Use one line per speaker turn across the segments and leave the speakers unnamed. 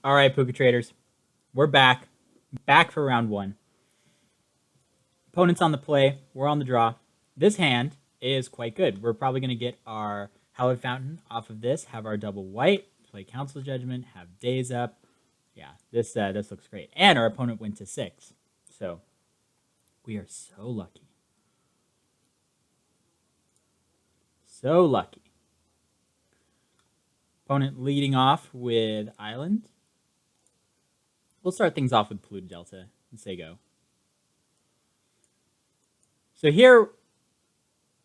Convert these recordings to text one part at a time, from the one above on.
All right, Puka traders, we're back for round one. Opponent's on the play, we're on the draw. This hand is quite good. We're probably going to get our Hallowed Fountain off of this, have our double white, play Council Judgment, have Days up. Yeah, this looks great. And our opponent went to 6. So we are so lucky. So lucky. Opponent leading off with Island. We'll start things off with Polluted Delta and say go. So here,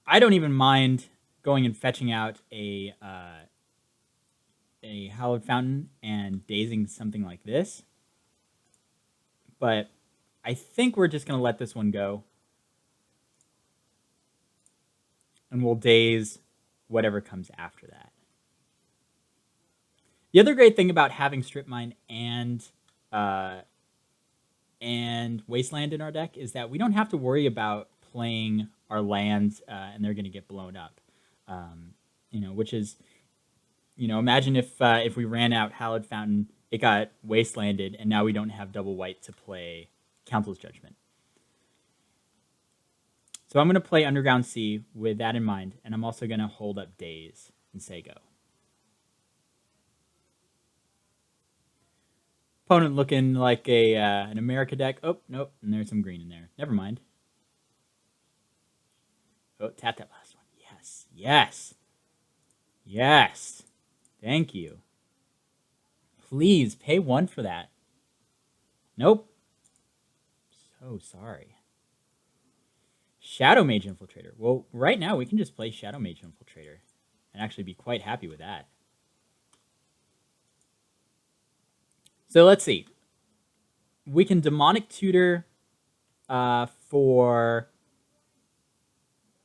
I don't even mind going and fetching out a Hallowed Fountain and dazing something like this. But I think we're just going to let this one go. And we'll daze whatever comes after that. The other great thing about having Strip Mine and Wasteland in our deck is that we don't have to worry about playing our lands and they're going to get blown up. Which is, imagine if we ran out Hallowed Fountain, it got Wastelanded, and now we don't have double white to play Council's Judgment. So I'm going to play Underground Sea with that in mind, and I'm also going to hold up Daze and say go. Opponent looking like an America deck. Oh, nope, and there's some green in there. Never mind. Oh, tap that last one. Yes, yes, yes. Thank you. Please, pay 1 for that. Nope. So sorry. Shadow Mage Infiltrator. Well, right now we can just play Shadow Mage Infiltrator and actually be quite happy with that. So let's see. We can Demonic Tutor for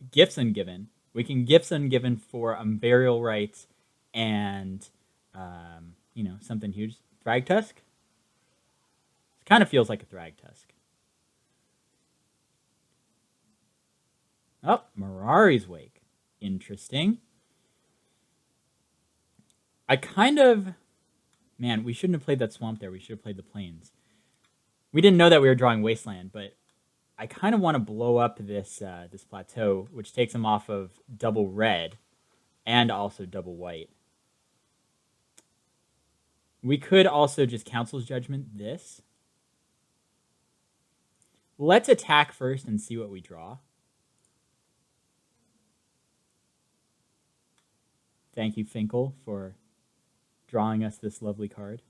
Gifts Ungiven. We can Gifts Ungiven for Burial Rites and, something huge. Thrag Tusk? It kind of feels like a Thrag Tusk. Oh, Mirari's Wake. Interesting. Man, we shouldn't have played that swamp there. We should have played the plains. We didn't know that we were drawing Wasteland, but I kind of want to blow up this this plateau, which takes him off of double red and also double white. We could also just Council's Judgment this. Let's attack first and see what we draw. Thank you, Finkel, for drawing us this lovely card.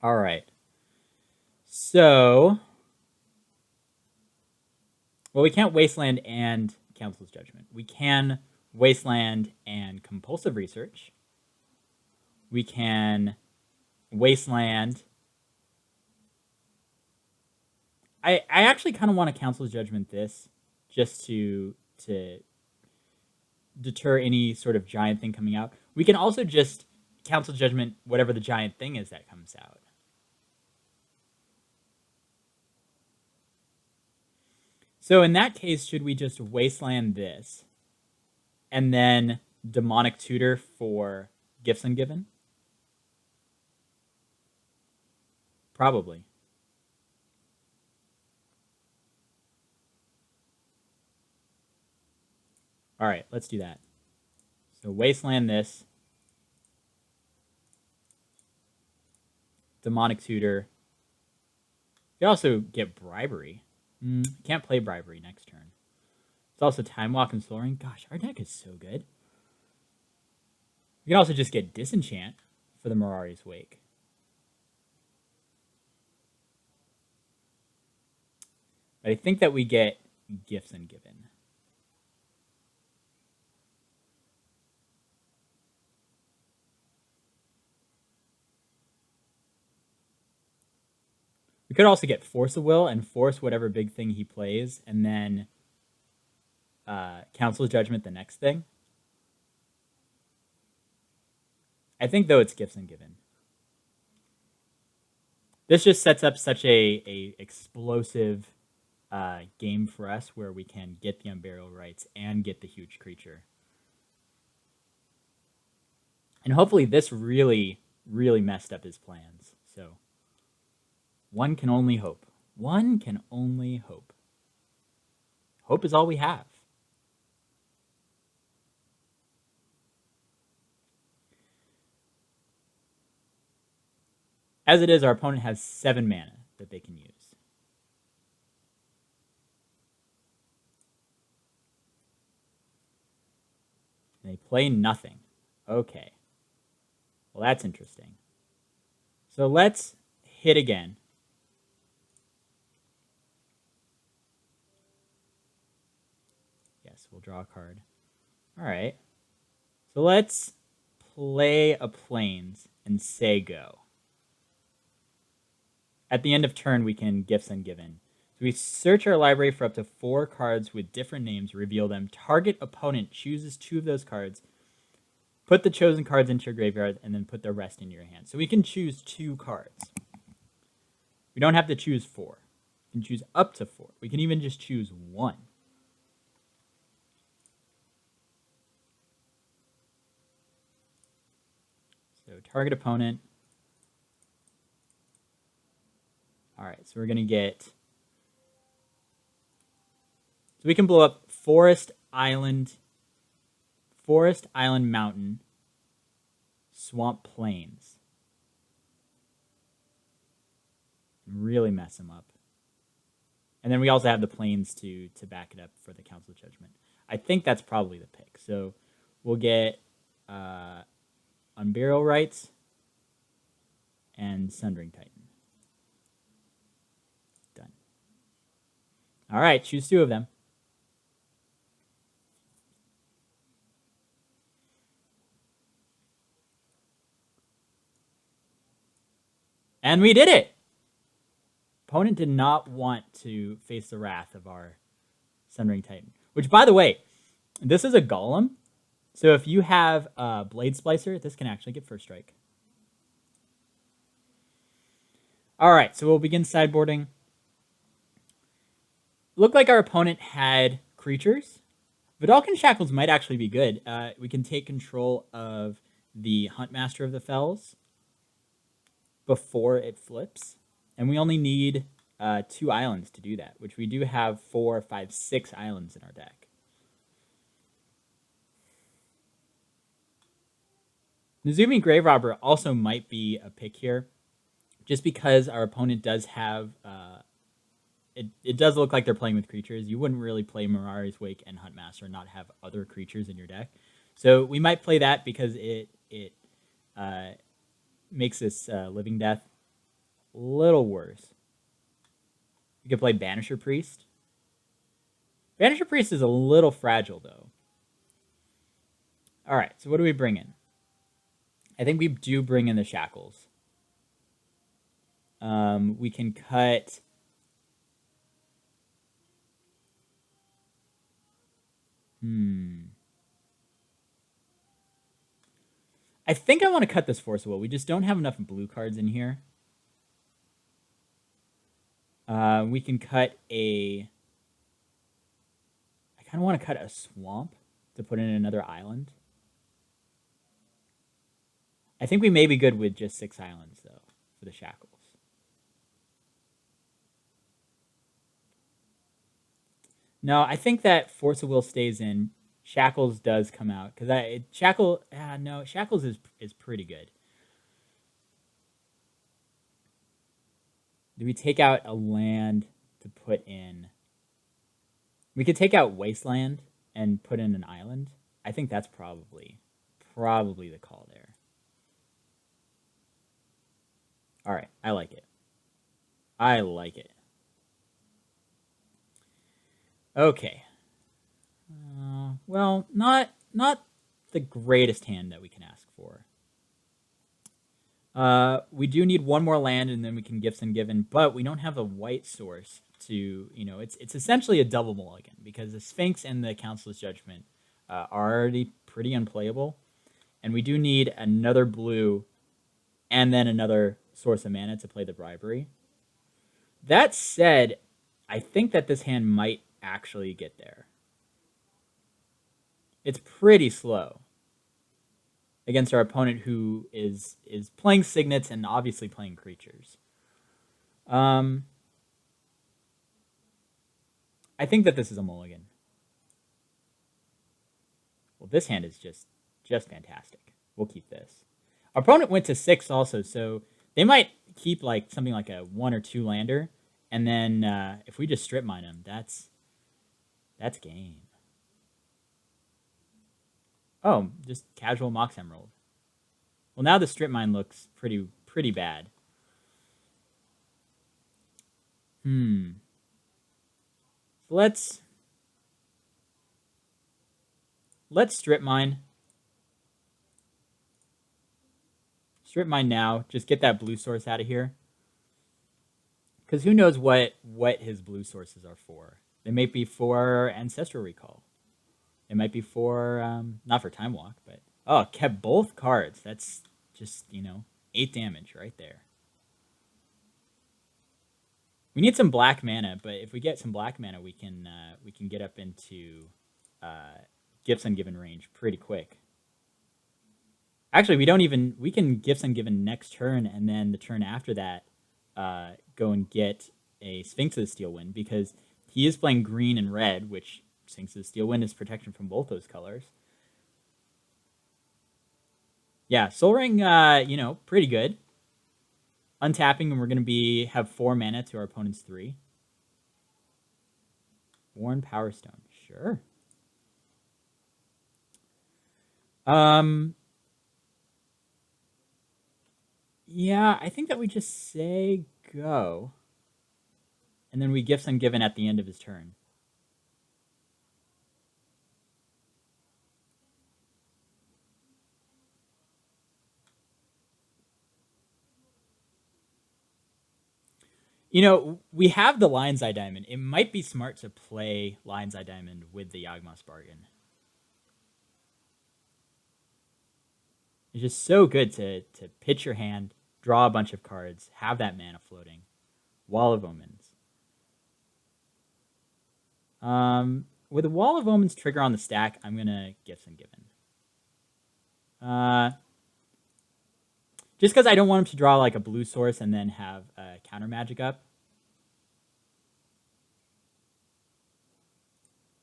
All right. So, well, we can't Wasteland and Council's Judgment. We can Wasteland and Compulsive Research. We can Wasteland. I actually kind of want to Council's Judgment this just to deter any sort of giant thing coming out. We can also just Council Judgment whatever the giant thing is that comes out. So in that case, should we just Wasteland this and then Demonic Tutor for Gifts Ungiven? Probably. All right, let's do that. So Wasteland this. Demonic Tutor. You also get Bribery. Can't play Bribery next turn. It's also Time Walk and Soaring. Gosh, our deck is so good. We can also just get Disenchant for the Mirari's Wake. But I think that we get Gifts Ungiven. We could also get Force of Will and force whatever big thing he plays, and then Council's Judgment the next thing. I think, though, it's Gifts Ungiven. This just sets up such a explosive game for us where we can get the Unburial Rights and get the huge creature. And hopefully this really, really messed up his plans. So one can only hope. One can only hope. Hope is all we have. As it is, our opponent has 7 mana that they can use. And they play nothing. Okay. Well, that's interesting. So let's hit again. Yes, we'll draw a card. All right. So let's play a Plains and say go. At the end of turn, we can Gifts Ungiven. So we search our library for up to 4 cards with different names, reveal them. Target opponent chooses 2 of those cards. Put the chosen cards into your graveyard, and then put the rest in your hand. So we can choose 2 cards. We don't have to choose 4. We can choose up to 4. We can even just choose 1. So target opponent. All right, so we're going to get... So we can blow up Forest, Island, Mountain, Swamp, Plains. Really mess them up. And then we also have the Plains to back it up for the Council of Judgment. I think that's probably the pick. So we'll get Unburial Rites and Sundering Titan. Done. All right, choose 2 of them. And we did it! Opponent did not want to face the wrath of our Sundering Titan. Which, by the way, this is a Golem. So if you have a Blade Splicer, this can actually get first strike. Alright, so we'll begin sideboarding. Looked like our opponent had creatures. Vidalcan Shackles might actually be good. We can take control of the Huntmaster of the Fells before it flips. And we only need 2 islands to do that, which we do have 4, 5, 6 islands in our deck. Nezumi Grave Robber also might be a pick here, just because our opponent does have... It does look like they're playing with creatures. You wouldn't really play Mirari's Wake and Huntmaster and not have other creatures in your deck. So we might play that because it makes this Living Death a little worse. We could play Banisher Priest. Banisher Priest is a little fragile, though. All right, so what do we bring in? I think we do bring in the Shackles. We can cut... I think I want to cut this Force of Will. We just don't have enough blue cards in here. We can cut a... I kind of want to cut a Swamp to put in another island. I think we may be good with just 6 islands, though, for the Shackles. No, I think that Force of Will stays in. Shackles does come out because Shackles is pretty good. Do we take out a land to put in? We could take out Wasteland and put in an island. I think that's probably the call there. All right, I like it. I like it. Okay. Well, not the greatest hand that we can ask for. We do need 1 more land, and then we can Gifts Ungiven, but we don't have a white source to, it's essentially a double mulligan, because the Sphinx and the Council's Judgment are already pretty unplayable, and we do need another blue and then another source of mana to play the Bribery. That said, I think that this hand might actually get there. It's pretty slow. against our opponent who is playing signets and obviously playing creatures. I think that this is a mulligan. Well, this hand is just fantastic. We'll keep this. Our opponent went to 6 also, so they might keep like something like a 1 or 2 lander, and then if we just strip mine them, that's game. Oh, just casual Mox Emerald. Well, now the strip mine looks pretty bad. So let's strip mine. Strip mine now. Just get that blue source out of here. Because who knows what his blue sources are for. They might be for Ancestral Recall. It might be for, not for Time Walk, but... Oh, kept both cards. That's just, 8 damage right there. We need some black mana, but if we get some black mana, we can get up into Gifts Ungiven range pretty quick. Actually, we can Gifts Ungiven next turn, and then the turn after that, go and get a Sphinx of the Steel Wind, because he is playing green and red, which Sphinx of the Steel Wind is protection from both those colors. Yeah, Soul Ring, pretty good. Untapping, and we're going to have 4 mana to our opponent's 3. Worn Power Stone, sure. Yeah, I think that we just say go. And then we Gifts Ungiven at the end of his turn. We have the Lion's Eye Diamond. It might be smart to play Lion's Eye Diamond with the Yawgmoth's Bargain. It's just so good to pitch your hand, draw a bunch of cards, have that mana floating. Wall of Omens. With a Wall of Omens trigger on the stack, I'm going to Gifts Ungiven. Just because I don't want him to draw like a blue source and then have counter magic up.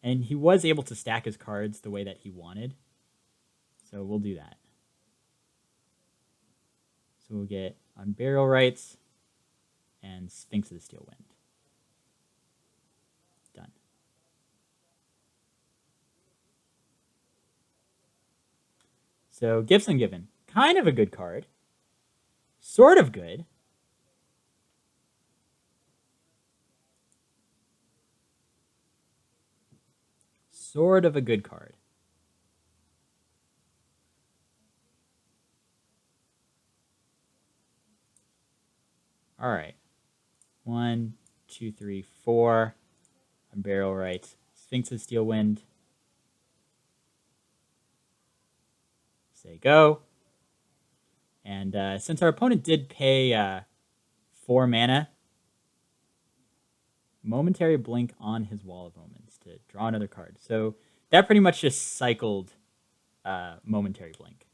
And he was able to stack his cards the way that he wanted. So we'll do that. So we'll get Unburial Rites and Sphinx of the Steel Wind. Done. So Gifts Ungiven. Kind of a good card. Sort of good. Sort of a good card. All right. 1, 2, 3, 4. Unburial Rites. Sphinx of Steel Wind. Say go. And since our opponent did pay 4 mana, Momentary Blink on his Wall of Omens to draw another card. So that pretty much just cycled Momentary Blink.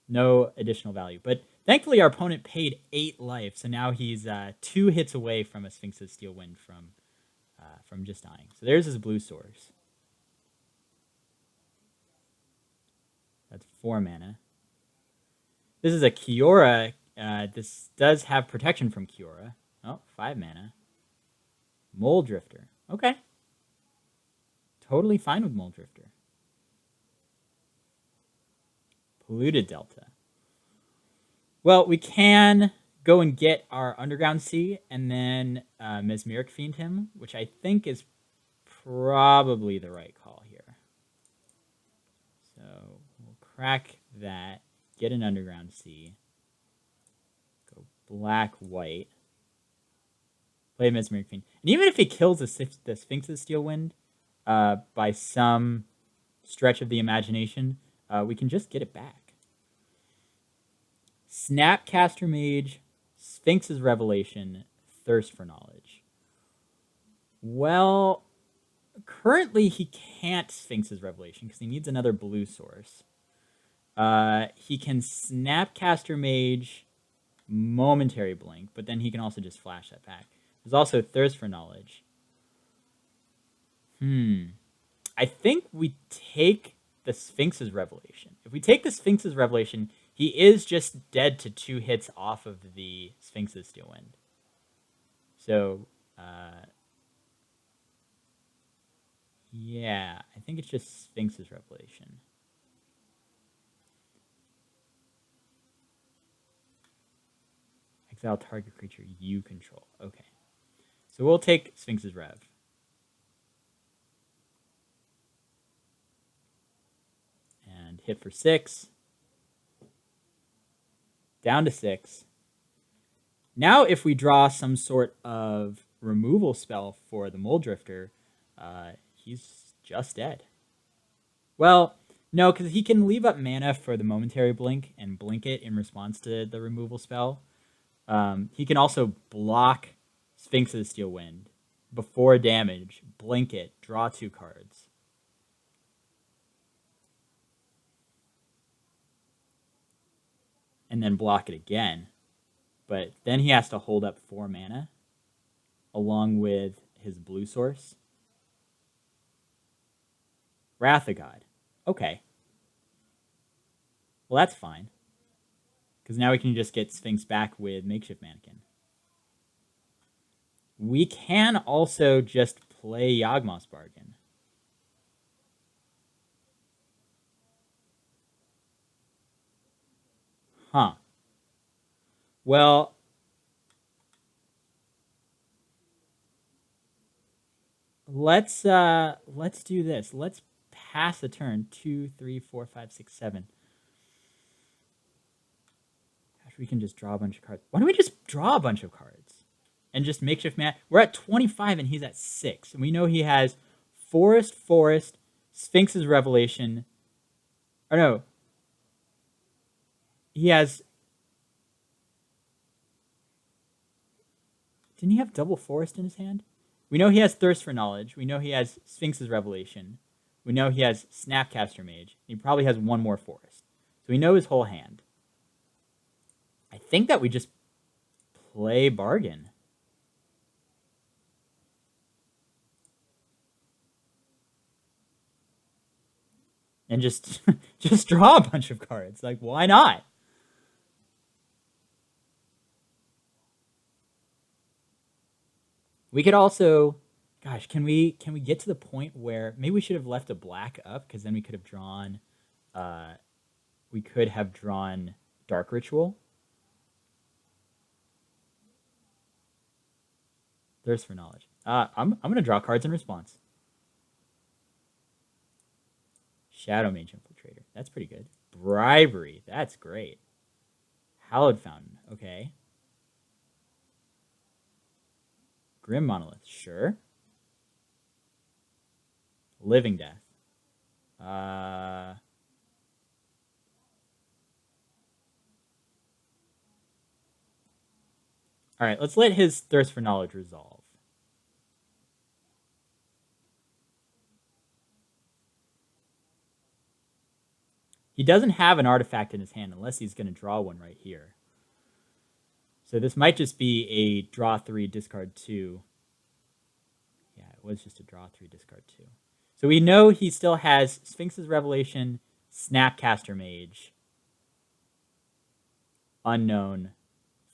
No additional value. But thankfully, our opponent paid 8 life, so now he's 2 hits away from a Sphinx of Steel Wind from just dying. So there's his blue source. That's 4 mana. This is a Kiora. This does have protection from Kiora. Oh, 5 mana. Mole Drifter. Okay. Totally fine with Mole Drifter. Polluted Delta. Well, we can go and get our Underground Sea and then Mesmeric Fiend him, which I think is probably the right call here. So we'll crack that, get an Underground Sea, go black-white, play Mesmeric Fiend. And even if he kills the Sphinx of the Steel Wind by some stretch of the imagination, we can just get it back. Snapcaster Mage, Sphinx's Revelation, Thirst for Knowledge. Well, currently he can't Sphinx's Revelation because he needs another blue source. He can Snapcaster Mage, Momentary Blink, but then he can also just flash that back. There's also Thirst for Knowledge. I think we take the Sphinx's Revelation. If we take the Sphinx's Revelation, he is just dead to 2 hits off of the Sphinx's Steel Wind. So, yeah, I think it's just Sphinx's Revelation. Exile target creature you control. Okay. So we'll take Sphinx's Rev. And hit for 6. Down to 6. Now if we draw some sort of removal spell for the Mole Drifter, he's just dead. Well, no, because he can leave up mana for the Momentary Blink and blink it in response to the removal spell. He can also block Sphinx's Steel Wind before damage, blink it, draw 2 cards. And then block it again. But then he has to hold up 4 mana along with his blue source. Wrath of God. Okay. Well, that's fine. Because now we can just get Sphinx back with Makeshift Mannequin. We can also just play Yawgmoth's Bargain. Huh. Well, let's do this. Let's pass a turn. 2, 3, 4, 5, 6, 7. Gosh, we can just draw a bunch of cards. Why don't we just draw a bunch of cards and just Makeshift Man? We're at 25 and he's at 6, and we know he has Forest, Sphinx's Revelation. Or no, he has. Didn't he have double Forest in his hand? We know he has Thirst for Knowledge. We know he has Sphinx's Revelation. We know he has Snapcaster Mage. He probably has 1 more Forest. So we know his whole hand. I think that we just play Bargain. And just draw a bunch of cards. Like, why not? We could also, gosh, can we get to the point where maybe we should have left a black up, because then we could have drawn Dark Ritual. Thirst for Knowledge. I'm gonna draw cards in response. Shadow Mage Infiltrator. That's pretty good. Bribery. That's great. Hallowed Fountain. Okay. Grim Monolith. Sure. Living Death. All right, let's let his Thirst for Knowledge resolve. He doesn't have an artifact in his hand unless he's going to draw one right here. So this might just be a draw 3, discard 2. Yeah, it was just a draw 3, discard 2. So we know he still has Sphinx's Revelation, Snapcaster Mage, Unknown,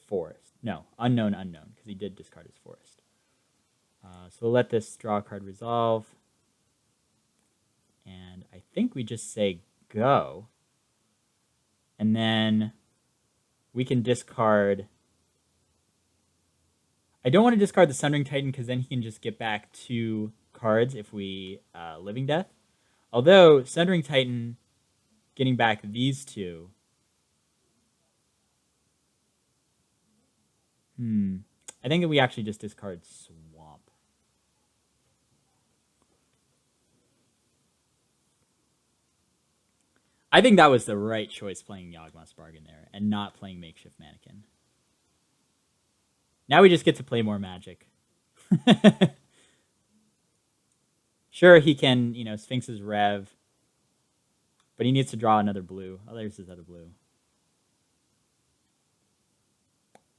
Forest. No, Unknown, because he did discard his Forest. So we'll let this draw card resolve. And I think we just say go. And then we can discard. I don't want to discard the Sundering Titan because then he can just get back 2 cards if we Living Death. Although Sundering Titan getting back these 2. I think that we actually just discard Swamp. I think that was the right choice playing Yawgmoth's Bargain there and not playing Makeshift Mannequin. Now we just get to play more Magic. Sure, he can, Sphinx's Rev, but he needs to draw another blue. Oh, there's his other blue.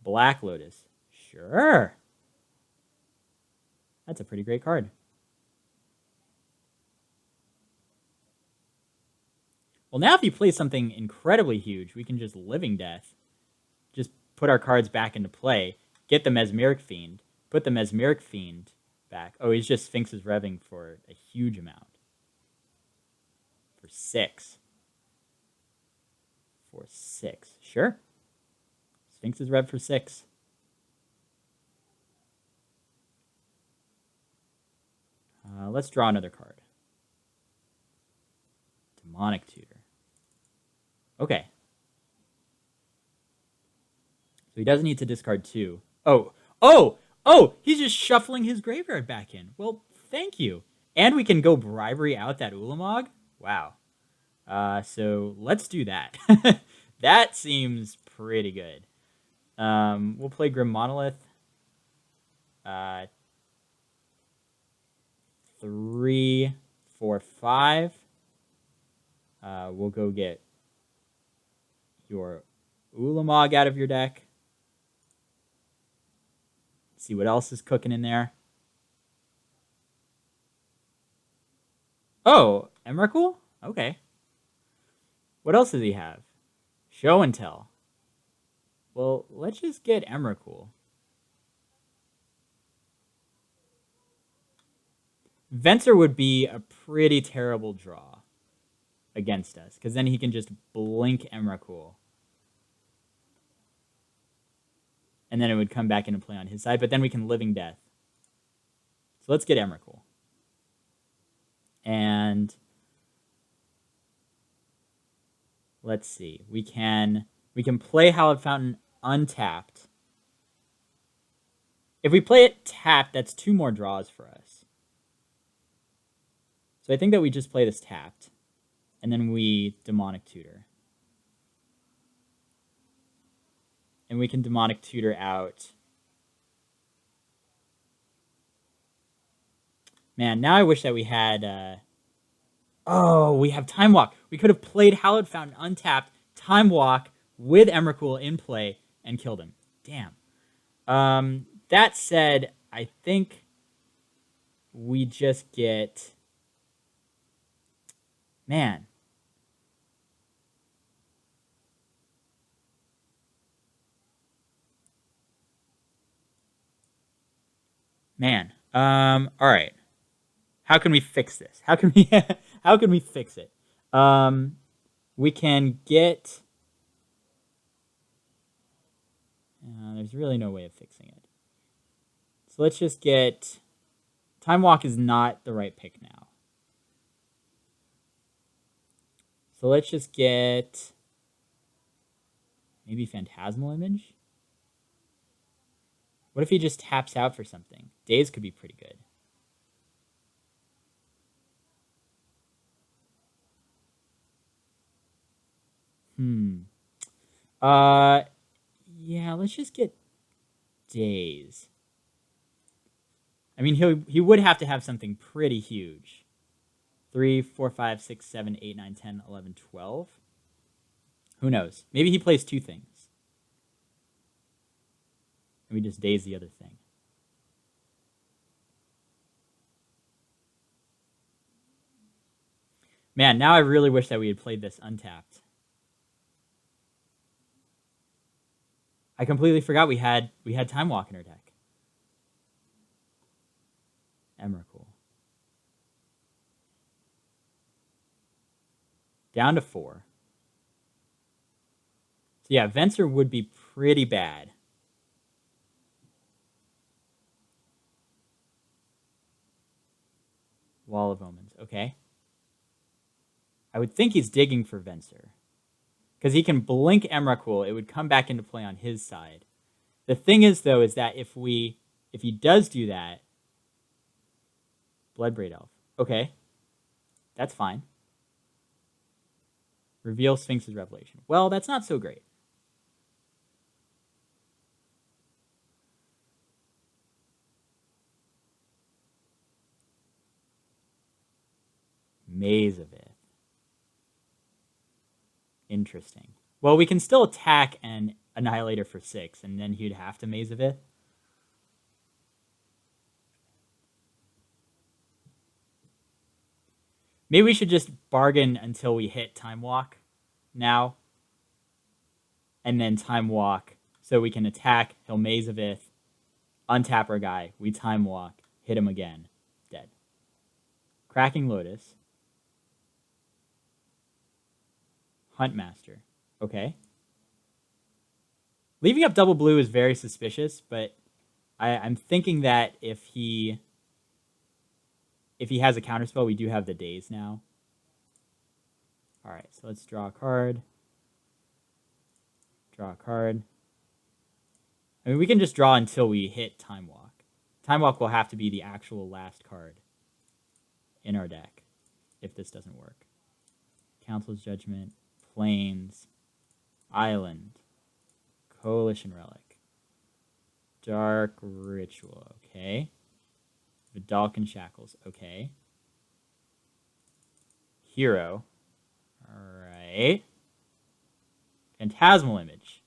Black Lotus. Sure. That's a pretty great card. Well, now if he plays something incredibly huge, we can just Living Death. Just put our cards back into play, get the Mesmeric Fiend, put the Mesmeric Fiend back. Oh, he's just Sphinx's Revving for a huge amount. For 6. For 6. Sure. Sphinx's Rev for 6. Let's draw another card. Demonic Tutor. Okay. So he doesn't need to discard 2. Oh! He's just shuffling his graveyard back in. Well, thank you. And we can go bribery out that Ulamog. Wow. So let's do that. That seems pretty good. We'll play Grim Monolith. 3, 4, 5. We'll go get your Ulamog out of your deck. See what else is cooking in there. Oh, Emrakul? Okay. What else does he have? Show and Tell. Well, let's just get Emrakul. Venser would be a pretty terrible draw against us, because then he can just blink Emrakul. And then it would come back into play on his side, but then we can Living Death. So let's get Emrakul. And let's see. We can play Hallowed Fountain untapped. If we play it tapped, that's 2 more draws for us. So I think that we just play this tapped. And then we Demonic Tutor. And we can Demonic Tutor out. Man, now I wish that we had... we have Time Walk. We could have played Hallowed Fountain untapped, Time Walk with Emrakul in play, and killed him. Damn. That said, I think we just get... Man. All right. How can we fix this? How can we fix it? We can get... there's really no way of fixing it. So let's just get... Time Walk is not the right pick now. So let's just get... Maybe Phantasmal Image? What if he just taps out for something? Daze could be pretty good. Yeah, let's just get Daze. I mean, he would have to have something pretty huge. 3, 4, 5, 6, 7, 8, 9, 10, 11, 12. Who knows? Maybe he plays 2 things. And we just Daze the other thing. Man, now I really wish that we had played this untapped. I completely forgot we had Time Walk in our deck. Emrakul. Down to 4. So yeah, Venser would be pretty bad. Wall of Omens. Okay. I would think he's digging for Venser. Because he can blink Emrakul, it would come back into play on his side. The thing is, though, is that if he does do that, Bloodbraid Elf. Okay. That's fine. Reveal Sphinx's Revelation. Well, that's not so great. Mazavith. Interesting. Well, we can still attack an Annihilator for 6, and then he'd have to Mazavith. Maybe we should just bargain until we hit Time Walk now. And then Time Walk so we can attack. He'll Mazavith, untap our guy. We Time Walk, hit him again. Dead. Cracking Lotus. Huntmaster. Okay. Leaving up double blue is very suspicious, but I'm thinking that if he has a counterspell, we do have the days now. All right, so let's draw a card. Draw a card. I mean, we can just draw until we hit Time Walk. Time Walk will have to be the actual last card in our deck if this doesn't work. Council's Judgment, Plains, Island, Coalition Relic, Dark Ritual, okay. Vidalcan Shackles, okay. Hero, alright. Phantasmal Image.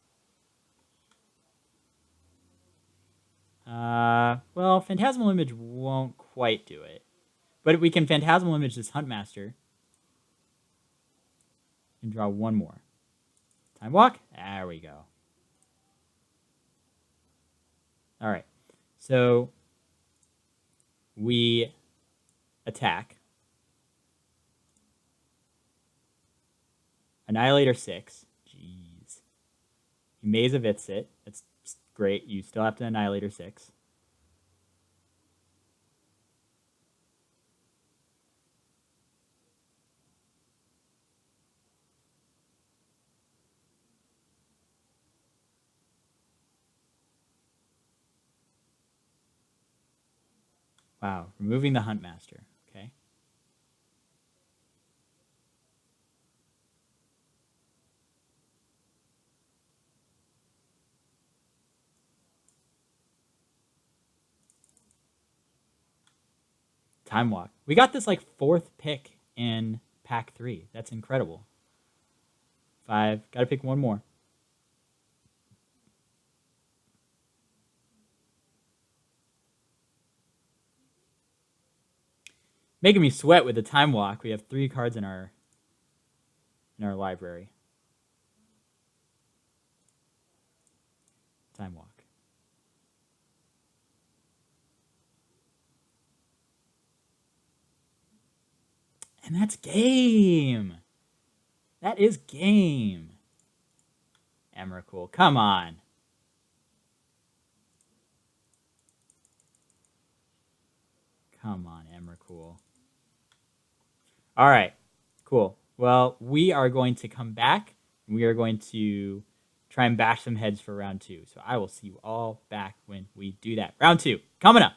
Well, Phantasmal Image won't quite do it. But we can Phantasmal Image this Huntmaster. And draw one more. Time Walk? There we go. Alright. So we attack. Annihilator 6. Jeez. You Mazaviths it. That's great. You still have to Annihilator 6. Wow, removing the Huntmaster. Okay. Time Walk. We got this like 4th pick in pack 3. That's incredible. 5. Got to pick one more. Making me sweat with the Time Walk. We have 3 cards in our library. Time Walk. And that's game. That is game. Emrakul, come on. Come on, Emrakul. All right, cool. Well, we are going to come back. We are going to try and bash some heads for round 2. So I will see you all back when we do that. Round 2, coming up.